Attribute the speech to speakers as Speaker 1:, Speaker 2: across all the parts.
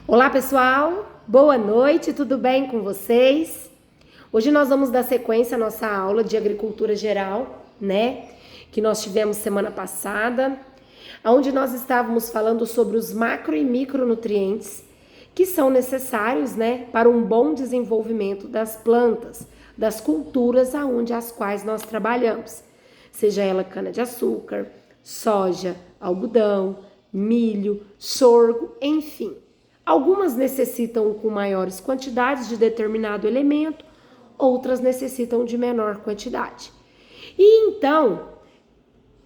Speaker 1: Olá pessoal, boa noite, tudo bem com vocês? Hoje nós vamos dar sequência à nossa aula de agricultura geral, né? Que nós tivemos semana passada, onde nós estávamos falando sobre os macro e micronutrientes que são necessários, né, para um bom desenvolvimento das plantas, das culturas aonde as quais nós trabalhamos, seja ela cana-de-açúcar, soja, algodão, milho, sorgo, enfim. Algumas necessitam com maiores quantidades de determinado elemento, outras necessitam de menor quantidade. E então,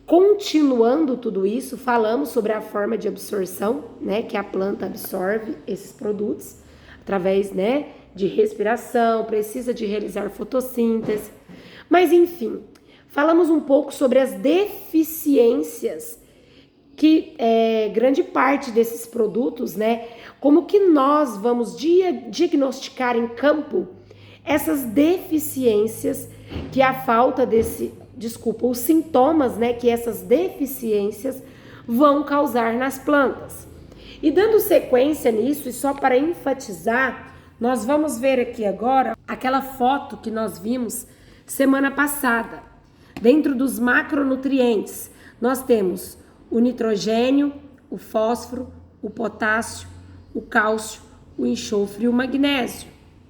Speaker 1: continuando tudo isso, falamos sobre a forma de absorção, né, que a planta absorve esses produtos através, né, de respiração, precisa de realizar fotossíntese. Mas enfim, falamos um pouco sobre as deficiências que grande parte desses produtos, né, como que nós vamos diagnosticar em campo essas deficiências que a falta os sintomas, né, que essas deficiências vão causar nas plantas. E dando sequência nisso, e só para enfatizar, nós vamos ver aqui agora aquela foto que nós vimos semana passada. Dentro dos macronutrientes, nós temos o nitrogênio, o fósforo, o potássio, o cálcio, o enxofre e o magnésio,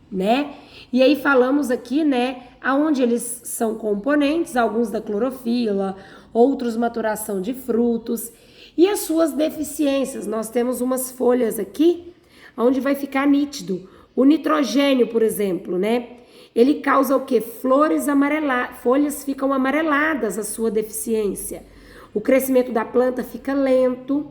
Speaker 1: né? E aí falamos aqui, né, aonde eles são componentes, alguns da clorofila, outros maturação de frutos e as suas deficiências. Nós temos umas folhas aqui, onde vai ficar nítido. O nitrogênio, por exemplo, né? Ele causa o quê? Folhas ficam amareladas, a sua deficiência. O crescimento da planta fica lento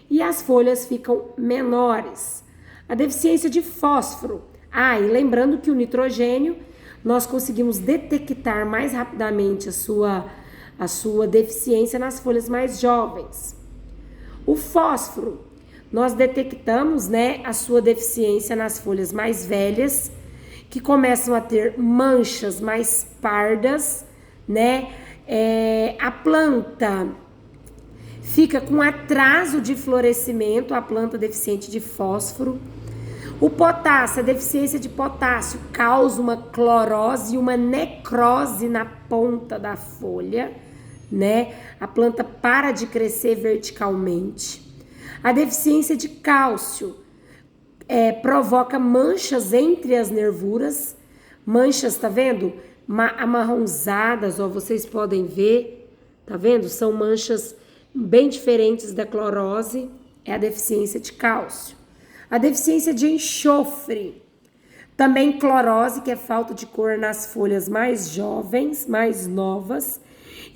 Speaker 1: e as folhas ficam menores. A deficiência de fósforo. E lembrando que o nitrogênio, nós conseguimos detectar mais rapidamente a sua deficiência nas folhas mais jovens. O fósforo, nós detectamos, né, a sua deficiência nas folhas mais velhas, que começam a ter manchas mais pardas, né? A planta fica com atraso de florescimento, a planta deficiente de fósforo. O potássio, a deficiência de potássio, causa uma clorose e uma necrose na ponta da folha, né? A planta para de crescer verticalmente. A deficiência de cálcio provoca manchas entre as nervuras, manchas, tá vendo? Amarronzadas, ó, vocês podem ver, tá vendo? São manchas bem diferentes da clorose, é a deficiência de cálcio. A deficiência de enxofre, também clorose, que é falta de cor nas folhas mais jovens, mais novas,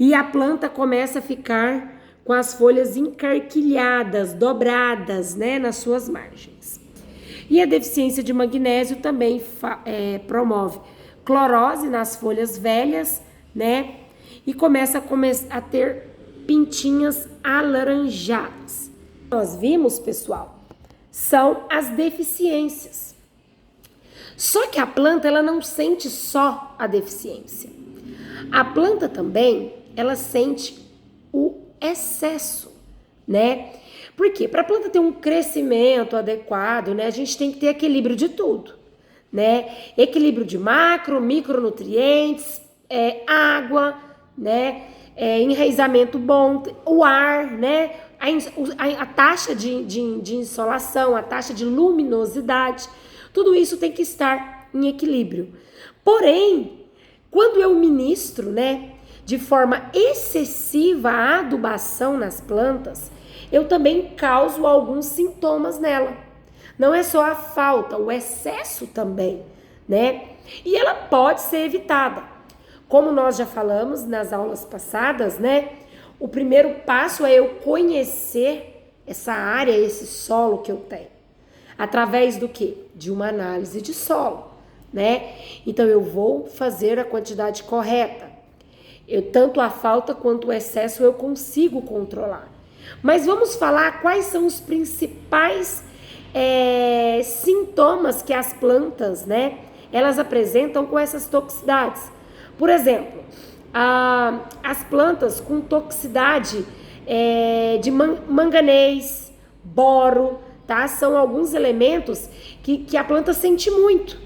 Speaker 1: e a planta começa a ficar com as folhas encarquilhadas, dobradas, né, nas suas margens. E a deficiência de magnésio também promove clorose nas folhas velhas, né, e começa a ter pintinhas alaranjadas. Nós vimos, pessoal, são as deficiências. Só que a planta, ela não sente só a deficiência. A planta também, ela sente o excesso, né? Por quê? Para a planta ter um crescimento adequado, né, a gente tem que ter equilíbrio de tudo, né? Equilíbrio de macro, micronutrientes, água, né? Enraizamento bom, o ar, né? A taxa de insolação, a taxa de luminosidade, tudo isso tem que estar em equilíbrio. Porém, quando eu ministro, né, de forma excessiva a adubação nas plantas, eu também causo alguns sintomas nela. Não é só a falta, o excesso também, né? E ela pode ser evitada. Como nós já falamos nas aulas passadas, né? O primeiro passo é eu conhecer essa área, esse solo que eu tenho. Através do quê? De uma análise de solo, né? Então, eu vou fazer a quantidade correta. Tanto a falta quanto o excesso eu consigo controlar. Mas vamos falar quais são os principais sintomas que as plantas, né? Elas apresentam com essas toxicidades. Por exemplo, as plantas com toxicidade de manganês, boro, tá? São alguns elementos que a planta sente muito,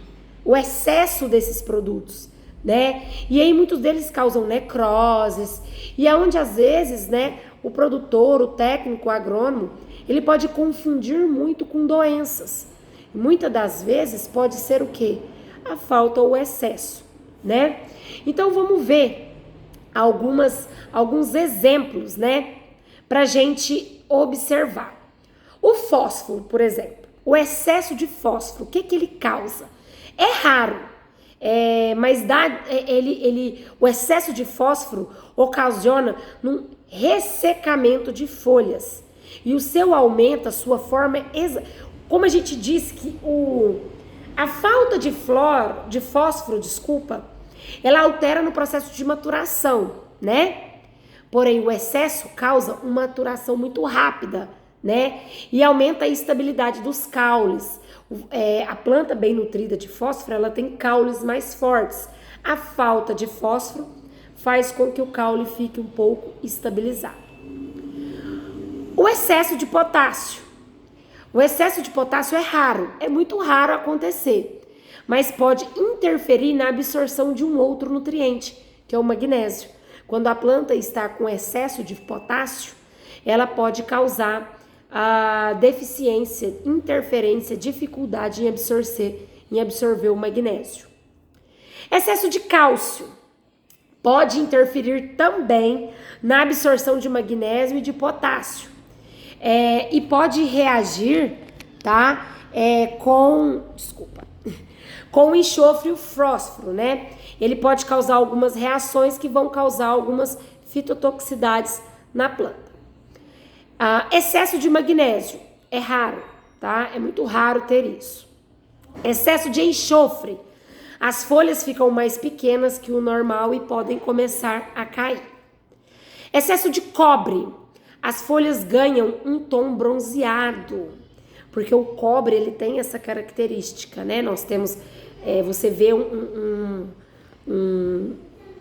Speaker 1: o excesso desses produtos, né? E aí muitos deles causam necroses, e é onde às vezes, né, o produtor, o técnico, o agrônomo, ele pode confundir muito com doenças. Muitas das vezes pode ser o quê? A falta ou o excesso, né? Então vamos ver alguns exemplos, né, pra gente observar. O fósforo, por exemplo, o excesso de fósforo, o que ele causa? É raro, mas o excesso de fósforo ocasiona um ressecamento de folhas. E o seu aumento, a sua forma, como a gente disse que a falta de fósforo, ela altera no processo de maturação, né? Porém, o excesso causa uma maturação muito rápida, né? E aumenta a estabilidade dos caules. A planta bem nutrida de fósforo, ela tem caules mais fortes. A falta de fósforo faz com que o caule fique um pouco estabilizado. O excesso de potássio. O excesso de potássio é raro, é muito raro acontecer, mas pode interferir na absorção de um outro nutriente, que é o magnésio. Quando a planta está com excesso de potássio, ela pode causar a deficiência, interferência, dificuldade em absorver o magnésio. Excesso de cálcio pode interferir também na absorção de magnésio e de potássio. E pode reagir, tá? Com o enxofre e o fósforo, né? Ele pode causar algumas reações que vão causar algumas fitotoxicidades na planta. Excesso de magnésio é raro, tá? É muito raro ter isso. Excesso de enxofre. As folhas ficam mais pequenas que o normal e podem começar a cair. Excesso de cobre. As folhas ganham um tom bronzeado, porque o cobre ele tem essa característica, né? Nós temos, você vê um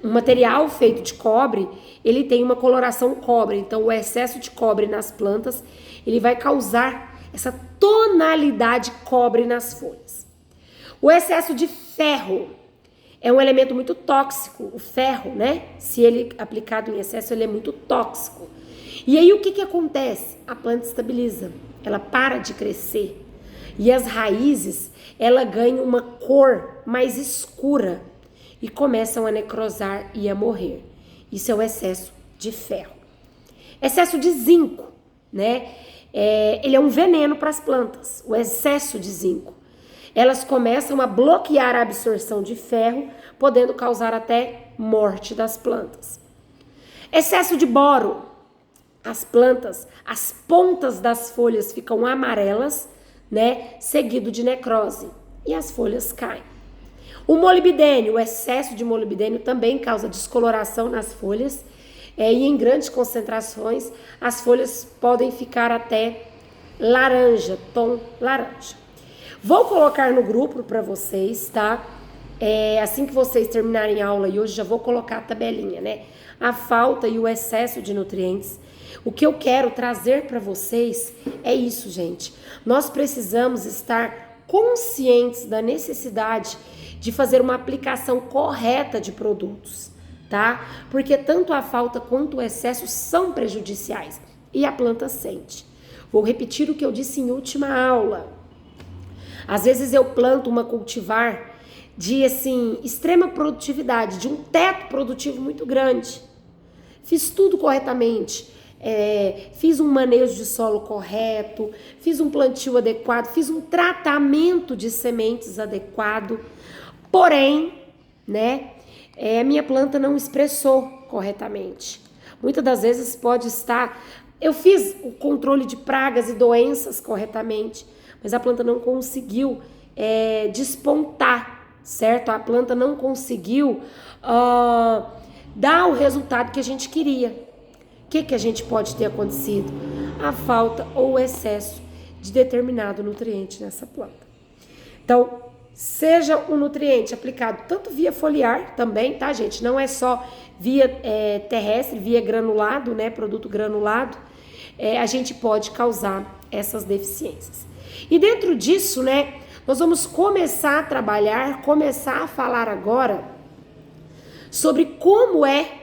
Speaker 1: material feito de cobre, ele tem uma coloração cobre. Então, o excesso de cobre nas plantas, ele vai causar essa tonalidade cobre nas folhas. O excesso de ferro é um elemento muito tóxico. O ferro, né? Se ele aplicado em excesso, ele é muito tóxico. E aí, o que acontece? A planta estabiliza, ela para de crescer. E as raízes, ela ganham uma cor mais escura e começam a necrosar e a morrer. Isso é o excesso de ferro. Excesso de zinco, né? Ele é um veneno para as plantas, o excesso de zinco. Elas começam a bloquear a absorção de ferro, podendo causar até morte das plantas. Excesso de boro. As plantas, as pontas das folhas ficam amarelas, né? Seguido de necrose. E as folhas caem. O molibdênio, o excesso de molibdênio também causa descoloração nas folhas. E em grandes concentrações, as folhas podem ficar até laranja, tom laranja. Vou colocar no grupo para vocês, tá? Assim que vocês terminarem a aula, e hoje já vou colocar a tabelinha, né? A falta e o excesso de nutrientes. O que eu quero trazer para vocês é isso, gente. Nós precisamos estar conscientes da necessidade de fazer uma aplicação correta de produtos, tá? Porque tanto a falta quanto o excesso são prejudiciais e a planta sente. Vou repetir o que eu disse em última aula. Às vezes eu planto uma cultivar de, assim, extrema produtividade, de um teto produtivo muito grande. Fiz tudo corretamente. Fiz um manejo de solo correto, fiz um plantio adequado, fiz um tratamento de sementes adequado, porém, né, a minha planta não expressou corretamente. Muitas das vezes pode estar, eu fiz o controle de pragas e doenças corretamente, mas a planta não conseguiu despontar, certo? A planta não conseguiu dar o resultado que a gente queria. O que a gente pode ter acontecido? A falta ou o excesso de determinado nutriente nessa planta. Então, seja o nutriente aplicado tanto via foliar também, tá, gente? Não é só via terrestre, via granulado, né? Produto granulado. A gente pode causar essas deficiências. E dentro disso, né, nós vamos começar a trabalhar, começar a falar agora sobre como é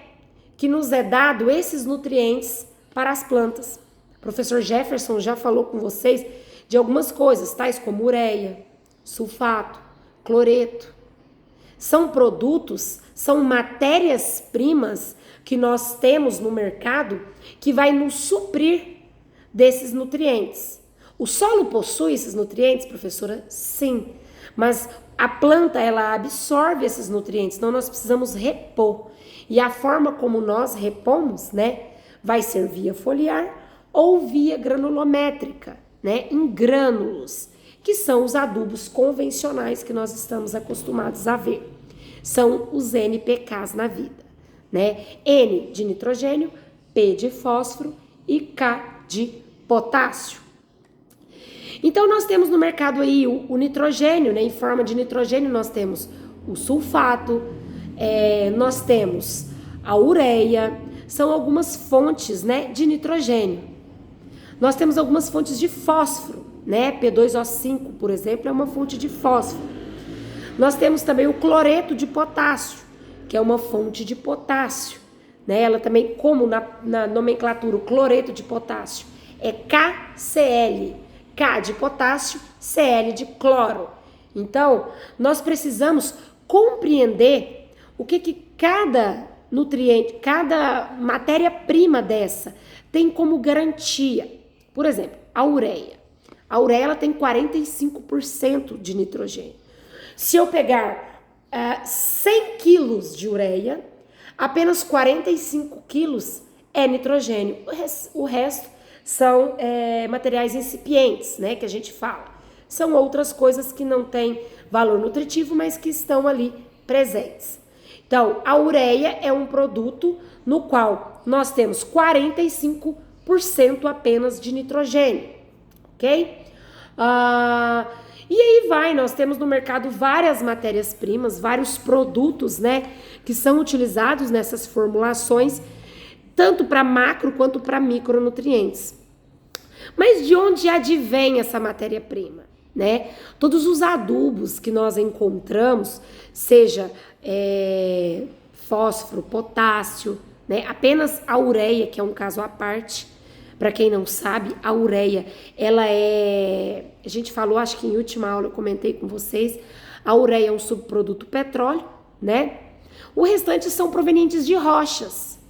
Speaker 1: que nos é dado esses nutrientes para as plantas. O professor Jefferson já falou com vocês de algumas coisas, tais como ureia, sulfato, cloreto. São produtos, são matérias-primas que nós temos no mercado que vai nos suprir desses nutrientes. O solo possui esses nutrientes, professora? Sim, mas a planta ela absorve esses nutrientes, então nós precisamos repor. E a forma como nós repomos, né, vai ser via foliar ou via granulométrica, né, em grânulos, que são os adubos convencionais que nós estamos acostumados a ver. São os NPKs na vida, né? N de nitrogênio, P de fósforo e K de potássio. Então nós temos no mercado aí o nitrogênio, né? Em forma de nitrogênio nós temos o sulfato, nós temos a ureia, são algumas fontes, né, de nitrogênio. Nós temos algumas fontes de fósforo, né? P2O5, por exemplo, é uma fonte de fósforo. Nós temos também o cloreto de potássio, que é uma fonte de potássio, né? Ela também, como na nomenclatura, o cloreto de potássio é KCl, K de potássio, Cl de cloro. Então, nós precisamos compreender o que cada nutriente, cada matéria-prima dessa tem como garantia. Por exemplo, a ureia. A ureia ela tem 45% de nitrogênio. Se eu pegar 100 quilos de ureia, apenas 45 quilos é nitrogênio. O resto são materiais incipientes, né, que a gente fala. São outras coisas que não têm valor nutritivo, mas que estão ali presentes. Então, a ureia é um produto no qual nós temos 45% apenas de nitrogênio, ok? E aí nós temos no mercado várias matérias-primas, vários produtos, né, que são utilizados nessas formulações, tanto para macro quanto para micronutrientes. Mas de onde advém essa matéria-prima, né? Todos os adubos que nós encontramos, seja fósforo, potássio, né? Apenas a ureia, que é um caso à parte. Para quem não sabe, a ureia, ela a gente falou, acho que em última aula eu comentei com vocês, a ureia é um subproduto petróleo, né? O restante são provenientes de rochas,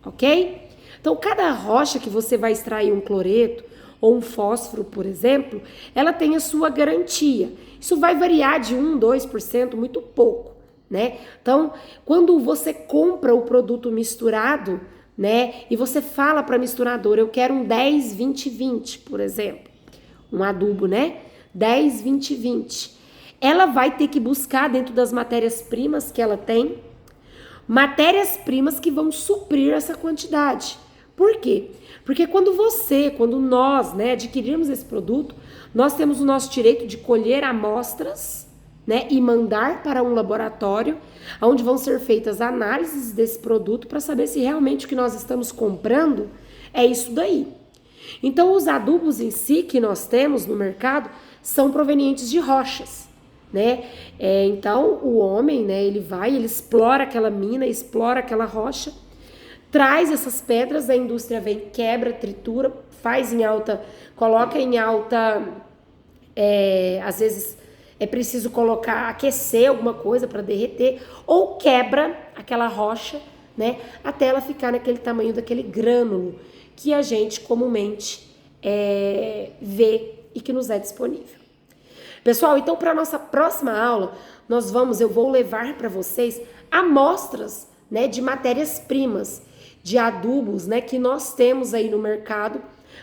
Speaker 1: ok? Então, cada rocha que você vai extrair um cloreto ou um fósforo, por exemplo, ela tem a sua garantia. Isso vai variar de 1%, 2%, muito pouco, né? Então, quando você compra o produto misturado, né, e você fala para a misturadora, eu quero um 10, 20, 20, por exemplo, um adubo, né? 10, 20, 20. Ela vai ter que buscar dentro das matérias-primas que ela tem, matérias-primas que vão suprir essa quantidade. Por quê? Porque quando nós, né, adquirirmos esse produto, nós temos o nosso direito de colher amostras, né, e mandar para um laboratório, onde vão ser feitas análises desse produto para saber se realmente o que nós estamos comprando é isso daí. Então, os adubos em si que nós temos no mercado são provenientes de rochas, né? Então, o homem, né, ele explora aquela mina, explora aquela rocha, traz essas pedras, a indústria vem, quebra, tritura, faz em alta, coloca em alta, às vezes é preciso aquecer alguma coisa para derreter, ou quebra aquela rocha, né, até ela ficar naquele tamanho daquele grânulo que a gente comumente vê e que nos é disponível. Pessoal, então para a nossa próxima aula, eu vou levar para vocês amostras, né, de matérias-primas, de adubos, né, que nós temos aí no mercado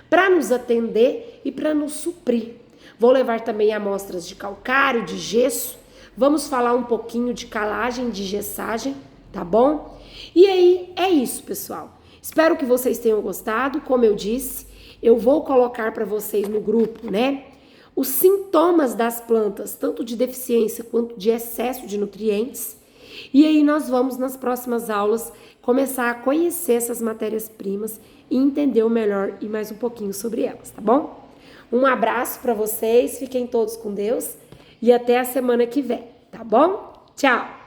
Speaker 1: para nos atender e para nos suprir. Vou levar também amostras de calcário, de gesso. Vamos falar um pouquinho de calagem, de gessagem, tá bom? E aí, é isso, pessoal. Espero que vocês tenham gostado. Como eu disse, eu vou colocar para vocês no grupo, né, os sintomas das plantas, tanto de deficiência quanto de excesso de nutrientes. E aí nós vamos, nas próximas aulas, começar a conhecer essas matérias-primas e entender melhor e mais um pouquinho sobre elas, tá bom? Um abraço para vocês, fiquem todos com Deus e até a semana que vem, tá bom? Tchau!